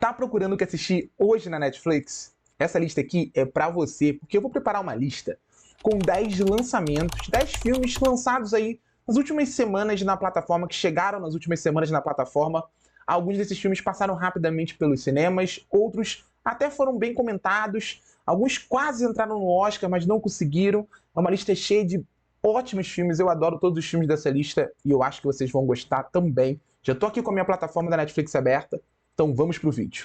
Tá procurando o que assistir hoje na Netflix? Essa lista aqui é pra você, porque eu vou preparar uma lista com 10 lançamentos, 10 filmes lançados aí nas últimas semanas na plataforma, que chegaram nas últimas semanas na plataforma. Alguns desses filmes passaram rapidamente pelos cinemas, outros até foram bem comentados, alguns quase entraram no Oscar, mas não conseguiram. É uma lista cheia de ótimos filmes, eu adoro todos os filmes dessa lista e eu acho que vocês vão gostar também. Já tô aqui com a minha plataforma da Netflix aberta, então vamos pro vídeo.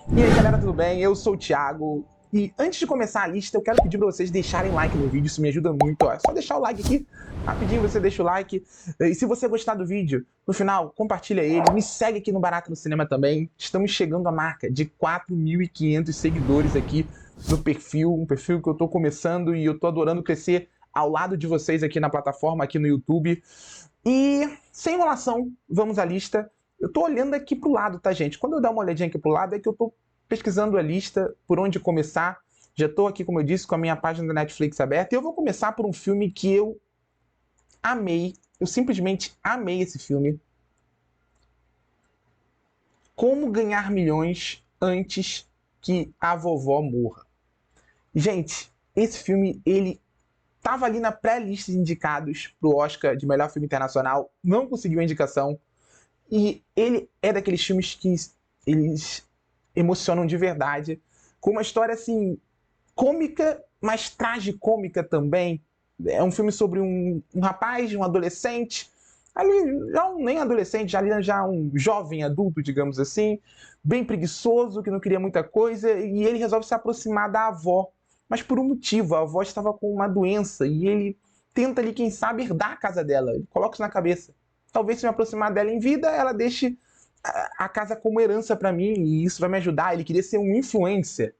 E aí galera, tudo bem? Eu sou o Thiago. E antes de começar a lista, eu quero pedir para vocês deixarem like no vídeo, isso me ajuda muito. Ó. É só deixar o like aqui, rapidinho você deixa o like. E se você gostar do vídeo, no final, compartilha ele. Me segue aqui no Barato no Cinema também. Estamos chegando à marca de 4.500 seguidores aqui no perfil. Um perfil que eu tô começando e eu tô adorando crescer ao lado de vocês aqui na plataforma, aqui no YouTube. E sem enrolação, vamos à lista. Eu tô olhando aqui pro lado, tá, gente? Quando eu dar uma olhadinha aqui pro lado, é que eu tô pesquisando a lista, por onde começar. Já tô aqui, como eu disse, com a minha página da Netflix aberta. E eu vou começar por um filme que eu amei. Eu simplesmente amei esse filme. Como Ganhar Milhões Antes que a Vovó Morra. Gente, esse filme, ele tava ali na pré-lista de indicados pro Oscar de melhor filme internacional. Não conseguiu a indicação. E ele é daqueles filmes que eles emocionam de verdade, com uma história assim cômica, mas tragicômica também. É um filme sobre um rapaz, um adolescente, ali já nem adolescente, já um jovem adulto, digamos assim, bem preguiçoso, que não queria muita coisa, e ele resolve se aproximar da avó, mas por um motivo. A avó estava com uma doença e ele tenta ali, quem sabe, herdar a casa dela. Ele coloca isso na cabeça. Talvez se me aproximar dela em vida, ela deixe a casa como herança para mim e isso vai me ajudar. Ele queria ser um influencer.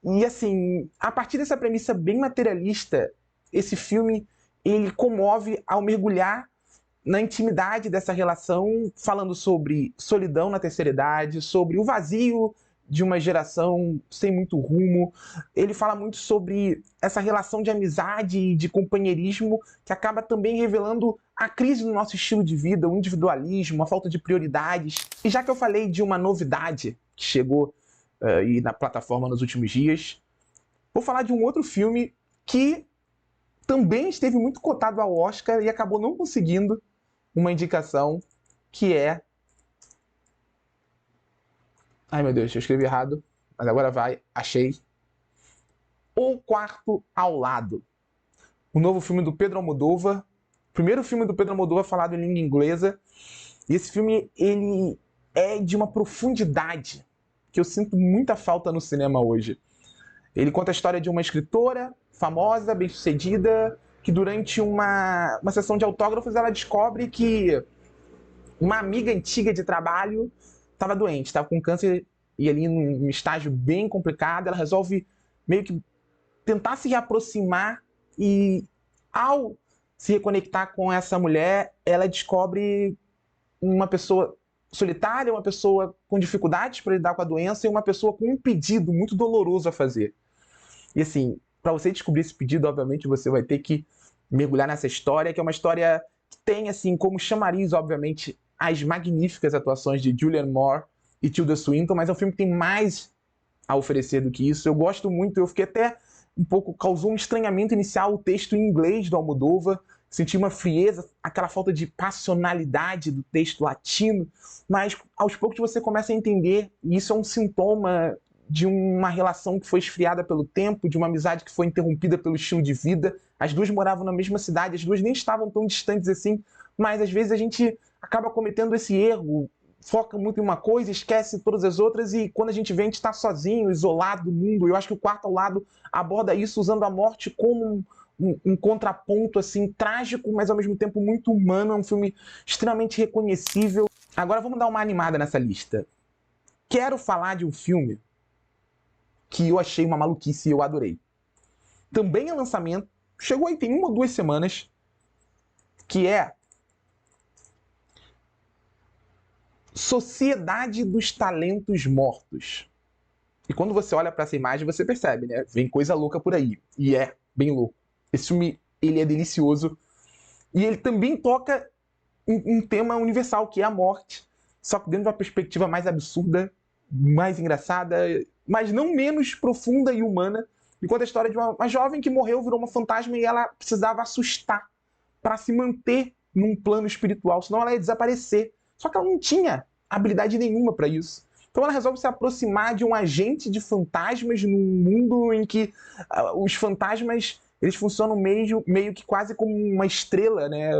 E assim, a partir dessa premissa bem materialista, esse filme ele comove ao mergulhar na intimidade dessa relação, falando sobre solidão na terceira idade, sobre o vazio de uma geração sem muito rumo. Ele fala muito sobre essa relação de amizade e de companheirismo que acaba também revelando a crise no nosso estilo de vida, o individualismo, a falta de prioridades. E já que eu falei de uma novidade que chegou aí na plataforma nos últimos dias, vou falar de um outro filme que também esteve muito cotado ao Oscar e acabou não conseguindo uma indicação, que é... Ai meu Deus, eu escrevi errado, mas agora vai, achei. O Quarto ao Lado. O novo filme do Pedro Almodóvar. Primeiro filme do Pedro Almodóvar falado em língua inglesa. E esse filme, ele é de uma profundidade que eu sinto muita falta no cinema hoje. Ele conta a história de uma escritora famosa, bem-sucedida, que durante uma sessão de autógrafos ela descobre que uma amiga antiga de trabalho estava doente, estava com câncer e ali num estágio bem complicado. Ela resolve meio que tentar se reaproximar e, ao se reconectar com essa mulher, ela descobre uma pessoa solitária, uma pessoa com dificuldades para lidar com a doença e uma pessoa com um pedido muito doloroso a fazer. E assim, para você descobrir esse pedido, obviamente, você vai ter que mergulhar nessa história, que é uma história que tem, assim, como chamariz, obviamente, as magníficas atuações de Julianne Moore e Tilda Swinton, mas é um filme que tem mais a oferecer do que isso. Eu gosto muito, eu fiquei até um pouco... Causou um estranhamento inicial o texto em inglês do Almodóvar, senti uma frieza, aquela falta de passionalidade do texto latino, mas aos poucos você começa a entender, e isso é um sintoma de uma relação que foi esfriada pelo tempo, de uma amizade que foi interrompida pelo estilo de vida. As duas moravam na mesma cidade, as duas nem estavam tão distantes assim, mas às vezes a gente acaba cometendo esse erro, foca muito em uma coisa, esquece todas as outras, e quando a gente vê, a gente está sozinho, isolado do mundo. Eu acho que o Quarto ao Lado aborda isso usando a morte como um contraponto assim trágico, mas ao mesmo tempo muito humano. É um filme extremamente reconhecível. Agora vamos dar uma animada nessa lista. Quero falar de um filme que eu achei uma maluquice e eu adorei. Também é lançamento, chegou aí tem 1 ou 2 semanas, que é Sociedade dos Talentos Mortos. E quando você olha para essa imagem, você percebe, né? Vem coisa louca por aí. E é bem louco. Esse filme, ele é delicioso. E ele também toca um tema universal, que é a morte. só que dentro de uma perspectiva mais absurda, mais engraçada, mas não menos profunda e humana, e conta a história de uma jovem que morreu, virou uma fantasma e ela precisava assustar para se manter num plano espiritual, senão ela ia desaparecer. Só que ela não tinha habilidade nenhuma para isso. Então ela resolve se aproximar de um agente de fantasmas num mundo em que os fantasmas eles funcionam meio que quase como uma estrela, né?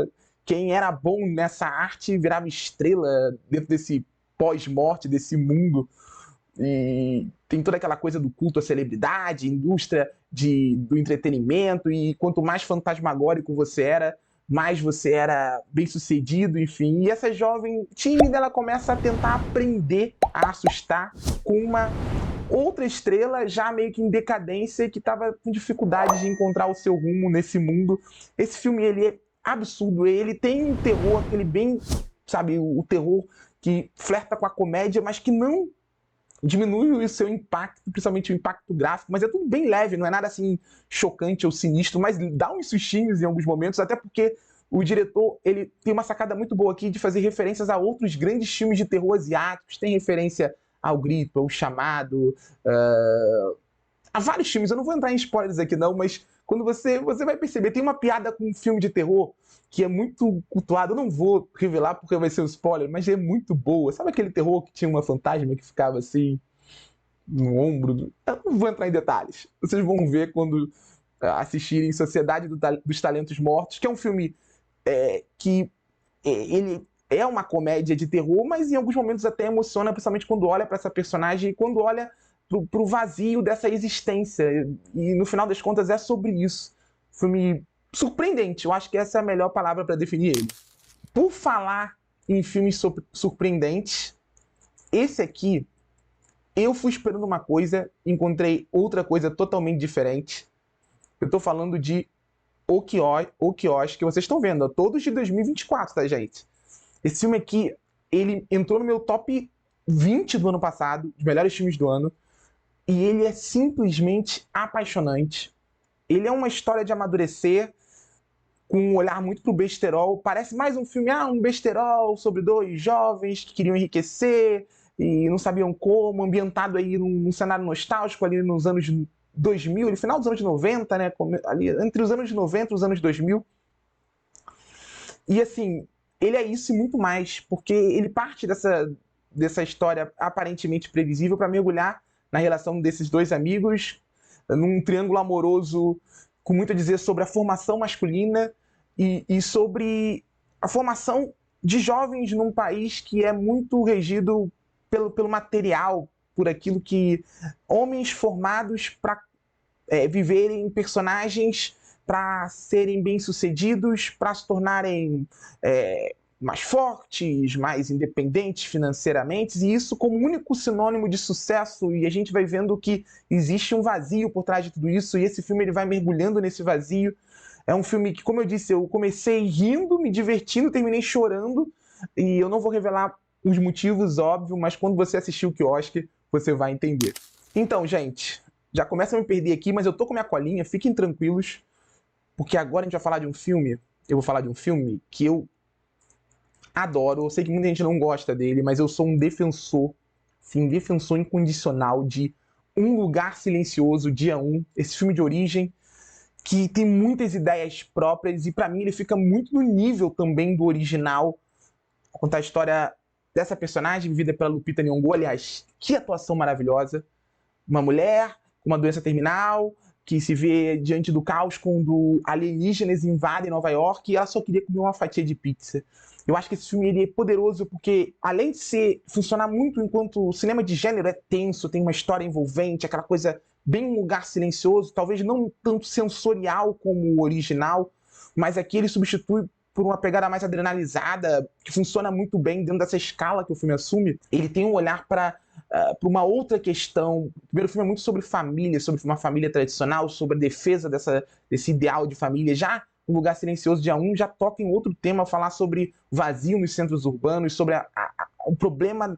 Quem era bom nessa arte virava estrela dentro desse pós-morte, desse mundo. E tem toda aquela coisa do culto à celebridade, indústria do entretenimento, e quanto mais fantasmagórico mais você era bem sucedido, enfim. E essa jovem tímida, ela começa a tentar aprender a assustar com uma outra estrela já meio que em decadência, que estava com dificuldade de encontrar o seu rumo nesse mundo. Esse filme, ele é absurdo, ele tem um terror, aquele bem, sabe, o terror que flerta com a comédia, mas que não diminui o seu impacto, principalmente o impacto gráfico, mas é tudo bem leve, não é nada assim chocante ou sinistro, mas dá uns sustinhos em alguns momentos, até porque o diretor ele tem uma sacada muito boa aqui de fazer referências a outros grandes filmes de terror asiáticos, tem referência ao Grito, ao Chamado, a vários filmes, eu não vou entrar em spoilers aqui não, mas quando você vai perceber, tem uma piada com um filme de terror que é muito cultuado, eu não vou revelar porque vai ser um spoiler, mas é muito boa. Sabe aquele terror que tinha uma fantasma que ficava assim no ombro? Eu não vou entrar em detalhes. Vocês vão ver quando assistirem Sociedade dos Talentos Mortos, que é um filme que ele é uma comédia de terror, mas em alguns momentos até emociona, principalmente quando olha para essa personagem e quando olha pro vazio dessa existência. E no final das contas é sobre isso. Filme surpreendente, eu acho que essa é a melhor palavra para definir ele. Por falar em filmes surpreendentes, esse aqui, eu fui esperando uma coisa, encontrei outra coisa totalmente diferente. Eu tô falando de O Quiosque, que vocês estão vendo, todos de 2024, tá, gente? Esse filme aqui, ele entrou no meu top 20 do ano passado, os melhores filmes do ano, e ele é simplesmente apaixonante. Ele é uma história de amadurecer, com um olhar muito pro besterol. Parece mais um filme, um besterol sobre dois jovens que queriam enriquecer e não sabiam como, ambientado aí num cenário nostálgico ali nos anos 2000, no final dos anos 90, né? Ali, entre os anos 90 e os anos 2000. E assim, ele é isso e muito mais, porque ele parte dessa história aparentemente previsível para mergulhar na relação desses dois amigos, num triângulo amoroso com muito a dizer sobre a formação masculina e sobre a formação de jovens num país que é muito regido pelo material, por aquilo que homens formados para viverem personagens, para serem bem-sucedidos, para se tornarem mais fortes, mais independentes financeiramente, e isso como único sinônimo de sucesso, e a gente vai vendo que existe um vazio por trás de tudo isso, e esse filme ele vai mergulhando nesse vazio. É um filme que, como eu disse, eu comecei rindo, me divertindo, terminei chorando, e eu não vou revelar os motivos, óbvio, mas quando você assistir o Quiosque, você vai entender. Então, gente, já começa a me perder aqui, mas eu tô com minha colinha, fiquem tranquilos, porque agora a gente vai falar de um filme, eu vou falar de um filme que eu adoro, eu sei que muita gente não gosta dele, mas eu sou um defensor, sim, defensor incondicional de Um Lugar Silencioso, Dia 1, esse filme de origem, que tem muitas ideias próprias e para mim ele fica muito no nível também do original. Vou contar a história dessa personagem vivida pela Lupita Nyong'o, aliás, que atuação maravilhosa. Uma mulher com uma doença terminal que se vê diante do caos quando alienígenas invadem Nova York e ela só queria comer uma fatia de pizza. Eu acho que esse filme ele é poderoso porque, além de funcionar muito enquanto cinema de gênero é tenso, tem uma história envolvente, aquela coisa bem Um Lugar Silencioso, talvez não tanto sensorial como o original, mas aqui ele substitui por uma pegada mais adrenalizada, que funciona muito bem dentro dessa escala que o filme assume. Ele tem um olhar para uma outra questão. O primeiro filme é muito sobre família, sobre uma família tradicional, sobre a defesa desse ideal de família. Já Um Lugar Silencioso, Dia 1, já toca em outro tema, falar sobre vazio nos centros urbanos, sobre o problema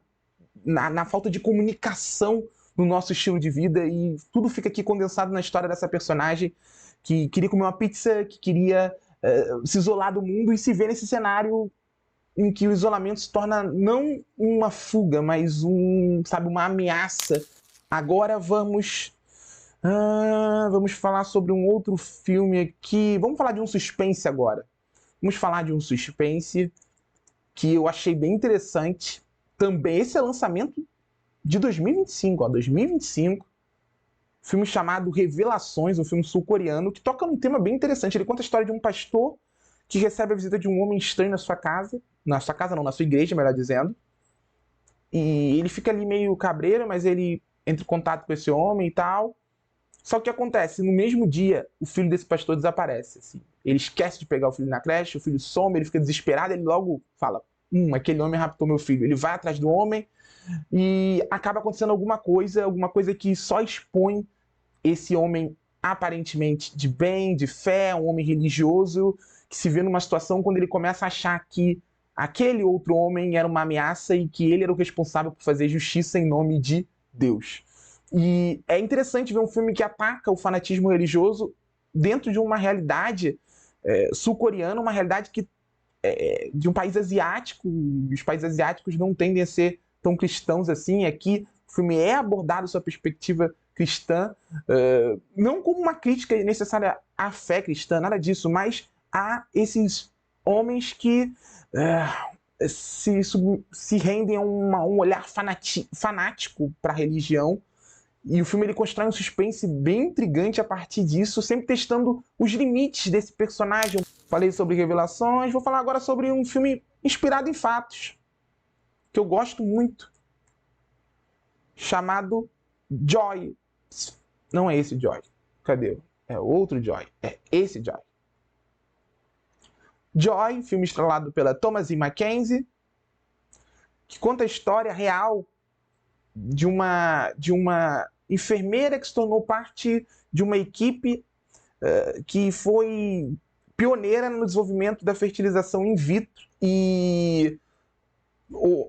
na falta de comunicação no nosso estilo de vida, e tudo fica aqui condensado na história dessa personagem que queria comer uma pizza, que queria se isolar do mundo e se ver nesse cenário em que o isolamento se torna não uma fuga, mas sabe, uma ameaça. Agora vamos falar sobre um outro filme aqui. Vamos falar de um suspense agora. Vamos falar de um suspense que eu achei bem interessante. Também esse é lançamento de 2025, ó, 2025. Filme chamado Revelações, um filme sul-coreano que toca num tema bem interessante. Ele conta a história de um pastor que recebe a visita de um homem estranho na sua casa. Na sua casa não, na sua igreja, melhor dizendo. E ele fica ali meio cabreiro, mas ele entra em contato com esse homem e tal. Só que o que acontece? No mesmo dia, o filho desse pastor desaparece. Assim. Ele esquece de pegar o filho na creche, o filho some, ele fica desesperado, ele logo fala: aquele homem raptou meu filho. Ele vai atrás do homem e acaba acontecendo alguma coisa que só expõe esse homem aparentemente de bem, de fé, um homem religioso, que se vê numa situação quando ele começa a achar que aquele outro homem era uma ameaça e que ele era o responsável por fazer justiça em nome de Deus. E é interessante ver um filme que ataca o fanatismo religioso dentro de uma realidade sul-coreana, uma realidade que de um país asiático. Os países asiáticos não tendem a ser tão cristãos assim. Aqui o filme é abordado sob a perspectiva cristã, não como uma crítica necessária à fé cristã, nada disso, mas a esses homens que se rendem a um olhar fanático para a religião. E o filme ele constrói um suspense bem intrigante a partir disso, sempre testando os limites desse personagem. Falei sobre Revelações, vou falar agora sobre um filme inspirado em fatos, que eu gosto muito, chamado Joy. Não é esse Joy. Cadê? É outro Joy. É esse Joy. Joy, filme estrelado pela Thomasin McKenzie, que conta a história real de uma enfermeira que se tornou parte de uma equipe que foi pioneira no desenvolvimento da fertilização in vitro e,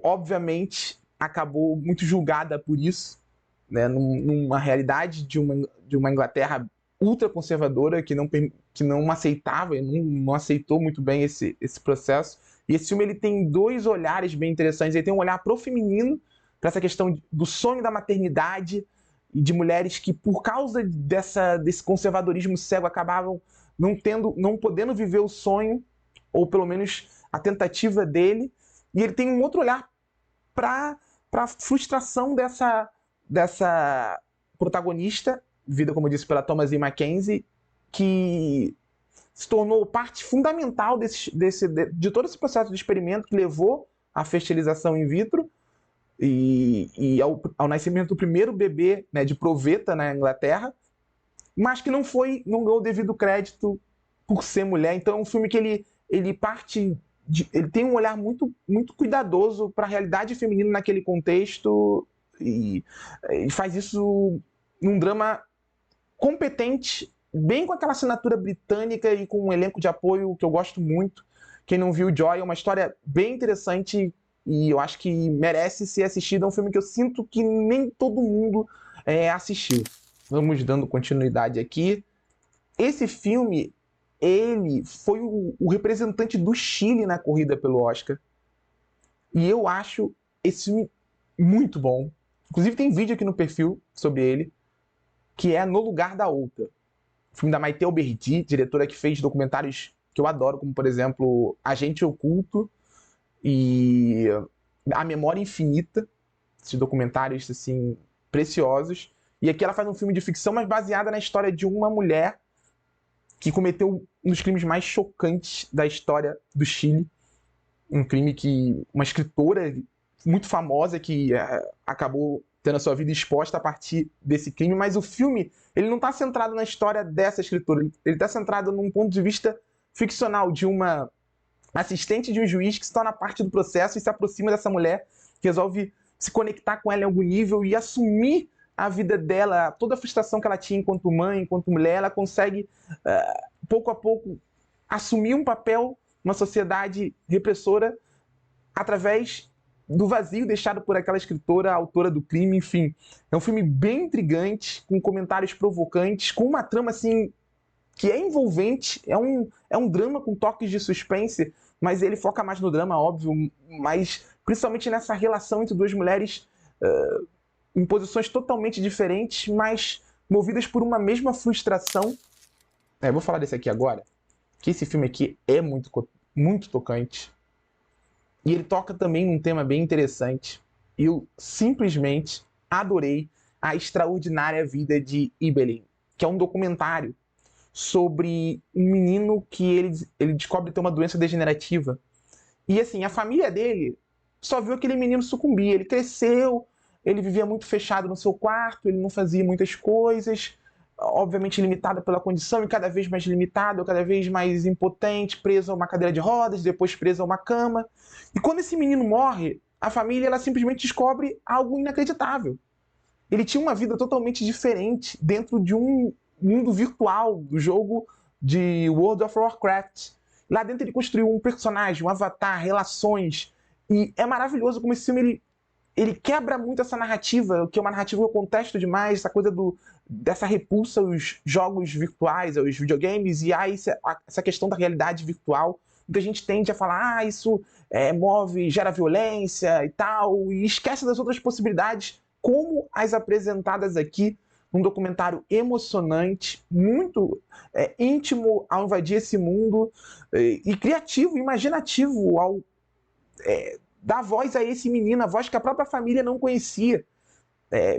obviamente, acabou muito julgada por isso, né, numa realidade de uma Inglaterra ultraconservadora que não aceitava, não aceitou muito bem esse processo. E esse filme ele tem dois olhares bem interessantes. Ele tem um olhar pro feminino, para essa questão do sonho da maternidade e de mulheres que, por causa desse conservadorismo cego, acabavam não podendo viver o sonho, ou pelo menos a tentativa dele. E ele tem um outro olhar para a frustração dessa protagonista, vida, como eu disse, pela Thomasin McKenzie, que se tornou parte fundamental de todo esse processo de experimento que levou à fertilização in vitro e ao nascimento do primeiro bebê, né, de proveta na Inglaterra, mas que não ganhou o devido crédito por ser mulher. Então é um filme que ele tem um olhar muito, muito cuidadoso para a realidade feminina naquele contexto e faz isso num drama competente, bem com aquela assinatura britânica e com um elenco de apoio que eu gosto muito. Quem não viu Joy, é uma história bem interessante e eu acho que merece ser assistido. É um filme que eu sinto que nem todo mundo assistiu. Vamos dando continuidade aqui. Esse filme, ele foi o representante do Chile na corrida pelo Oscar. E eu acho esse filme muito bom. Inclusive tem vídeo aqui no perfil sobre ele, que é No Lugar da Outra. O filme da Maite Alberdi, diretora que fez documentários que eu adoro, como, por exemplo, Agente Oculto e A Memória Infinita. Esses documentários, assim, preciosos. E aqui ela faz um filme de ficção, mas baseada na história de uma mulher que cometeu um dos crimes mais chocantes da história do Chile. Um crime que uma escritora muito famosa que acabou tendo a sua vida exposta a partir desse crime, mas o filme ele não está centrado na história dessa escritora, ele está centrado num ponto de vista ficcional de uma assistente de um juiz que se torna parte do processo e se aproxima dessa mulher, resolve se conectar com ela em algum nível e assumir a vida dela, toda a frustração que ela tinha enquanto mãe, enquanto mulher, ela consegue, pouco a pouco, assumir um papel numa sociedade repressora através do vazio deixado por aquela escritora, a autora do crime, enfim. É um filme bem intrigante, com comentários provocantes, com uma trama, assim, que é envolvente, é um drama com toques de suspense, mas ele foca mais no drama, óbvio, mas principalmente nessa relação entre duas mulheres em posições totalmente diferentes, mas movidas por uma mesma frustração. Eu vou falar desse aqui agora, que esse filme aqui é muito tocante. E ele toca também num tema bem interessante. Eu simplesmente adorei A Extraordinária Vida de Ibelin, que é um documentário sobre um menino que ele descobre ter uma doença degenerativa. E assim, a família dele só viu aquele menino sucumbir. Ele cresceu, ele vivia muito fechado no seu quarto, ele não fazia muitas coisas, obviamente limitado pela condição, e cada vez mais limitado, cada vez mais impotente, preso a uma cadeira de rodas, depois preso a uma cama. E quando esse menino morre, a família ela simplesmente descobre algo inacreditável. Ele tinha uma vida totalmente diferente dentro de um mundo virtual do jogo de World of Warcraft. Lá dentro ele construiu um personagem, um avatar, relações. E é maravilhoso como esse filme ele quebra muito essa narrativa, que é uma narrativa que eu contesto demais, essa coisa dessa repulsa aos jogos virtuais, aos videogames, e essa questão da realidade virtual. Muita gente tende a falar, isso gera violência e tal, e esquece das outras possibilidades, como as apresentadas aqui num documentário emocionante, muito íntimo ao invadir esse mundo, e criativo, imaginativo ao dar voz a esse menino, a voz que a própria família não conhecia.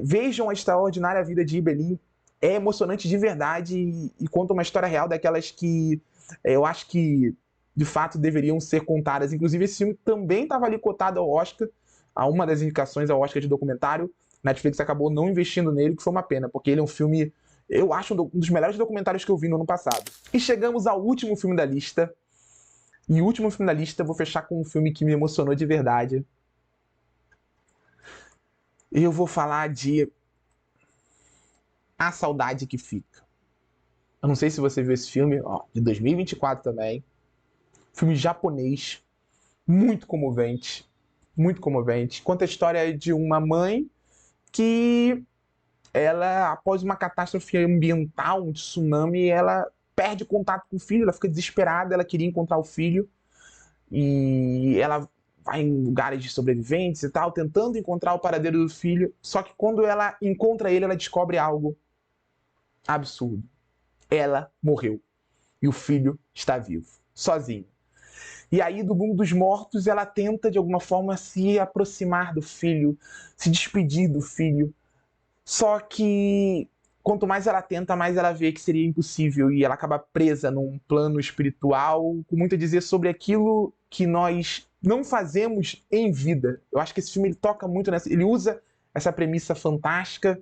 Vejam A Extraordinária Vida de Ibelin, é emocionante de verdade e conta uma história real daquelas que eu acho que de fato deveriam ser contadas. Inclusive esse filme também estava ali cotado ao Oscar, a uma das indicações ao Oscar de documentário. Netflix acabou não investindo nele, que foi uma pena, porque ele é um filme, eu acho, um dos melhores documentários que eu vi no ano passado. E chegamos ao último filme da lista. E o último filme da lista, eu vou fechar com um filme que me emocionou de verdade. Eu vou falar de A Saudade que Fica. Eu não sei se você viu esse filme, de 2024 também. Filme japonês, muito comovente. Muito comovente. Conta a história de uma mãe que ela, após uma catástrofe ambiental, um tsunami, ela perde contato com o filho, ela fica desesperada, ela queria encontrar o filho, e ela vai em lugares de sobreviventes e tal, tentando encontrar o paradeiro do filho, só que quando ela encontra ele, ela descobre algo absurdo. Ela morreu, e o filho está vivo, sozinho. E aí, do mundo dos mortos, ela tenta, de alguma forma, se aproximar do filho, se despedir do filho. Só que, quanto mais ela tenta, mais ela vê que seria impossível. E ela acaba presa num plano espiritual, com muito a dizer sobre aquilo que nós não fazemos em vida. Eu acho que esse filme ele toca muito nessa... Ele usa essa premissa fantástica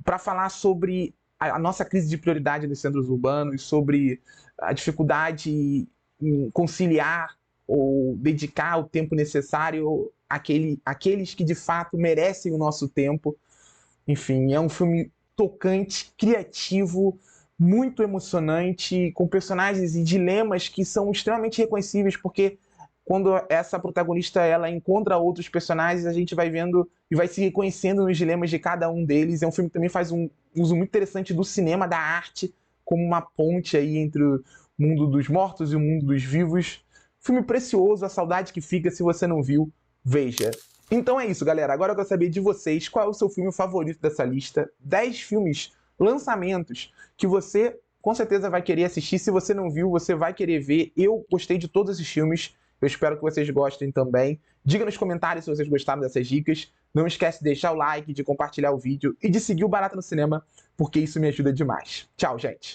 para falar sobre a nossa crise de prioridade nos centros urbanos, sobre a dificuldade em conciliar ou dedicar o tempo necessário àqueles que de fato merecem o nosso tempo. Enfim, é um filme tocante, criativo, muito emocionante, com personagens e dilemas que são extremamente reconhecíveis, porque quando essa protagonista ela encontra outros personagens, a gente vai vendo e vai se reconhecendo nos dilemas de cada um deles. É um filme que também faz um uso muito interessante do cinema, da arte, como uma ponte aí entre o mundo dos mortos e o mundo dos vivos. Filme precioso, A Saudade que Fica. Se você não viu, veja. Então é isso, galera. Agora eu quero saber de vocês qual é o seu filme favorito dessa lista. 10 filmes, lançamentos, que você com certeza vai querer assistir. Se você não viu, você vai querer ver. Eu gostei de todos esses filmes. Eu espero que vocês gostem também. Diga nos comentários se vocês gostaram dessas dicas. Não esquece de deixar o like, de compartilhar o vídeo e de seguir o Barata no Cinema, porque isso me ajuda demais. Tchau, gente!